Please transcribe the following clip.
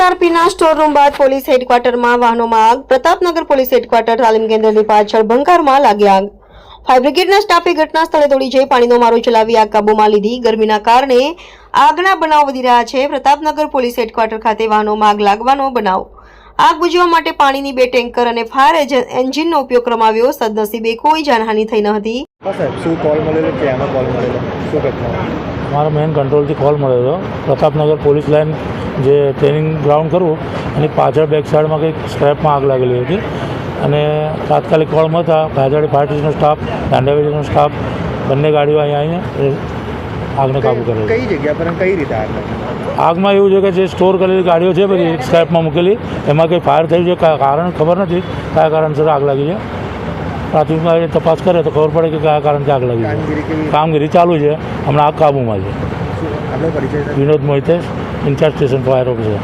એમએસઆરપીના store room બાદ police હેડક્વાર્ટરમાં વાહનોમાં આગ. પ્રતાપનગર પોલીસ હેડક્વાર્ટર તાલીમ કેન્દ્રની પાછળ ભંગારમાં લાગી આગ. ફાયર બ્રિગેડના સ્ટાફે ઘટના સ્થળે દોડી જઈ પાણીનો મારો ચલાવી આગ કાબૂમાં લીધી. ગરમીના કારણે આગના બનાવ વધી રહ્યા છે. પ્રતાપનગર પોલીસ હેડક્વાર્ટર ખાતે વાહનોમાં આગ લાગવાનો બનાવ. આગ બુઝાવવા માટે પાણીની 2 ટેન્કર અને ફાયર એન્જિનનો ઉપયોગ કરવામાં આવ્યો. સદનસીબે કોઈ જાનહાનિ થઈ ન હતી. સાહેબ શું કોલ મળેલો, ક્યાંનો કોલ મળેલો, શું ઘટના? મારા મેઇન કંટ્રોલથી કોલ મળ્યો હતો. પ્રતાપનગર પોલીસ લાઇન જે ટ્રેનિંગ ગ્રાઉન્ડ કરવું એની પાછળ બેક સાઈડમાં કંઈક સ્ક્રેપમાં આગ લાગેલી હતી અને તાત્કાલિક કોલ મળતા ભાજડી ફાયર સ્ટેશનનો સ્ટાફ, દાંડાવેલીનો સ્ટાફ બંને ગાડીઓ અહીંયા આવીને આગને કાબૂ કરેલો. કઈ જગ્યા પર અને કઈ રીતે આગ લાગી? આગમાં એવું છે કે જે સ્ટોર કરેલી ગાડીઓ છે બધી સ્ક્રેપમાં મૂકેલી, એમાં કંઈ ફાયર થયું છે, કારણ ખબર નથી કયા કારણસર આગ લાગી છે. પ્રાથમિકમાં એ તપાસ કરે તો ખબર પડે કે કયા કારણથી આગ લાગી છે. કામગીરી ચાલુ છે, હમણાં આગ કાબૂમાં છે. આપણો પરિચય? Vinod Mohite, in charge station fire officer.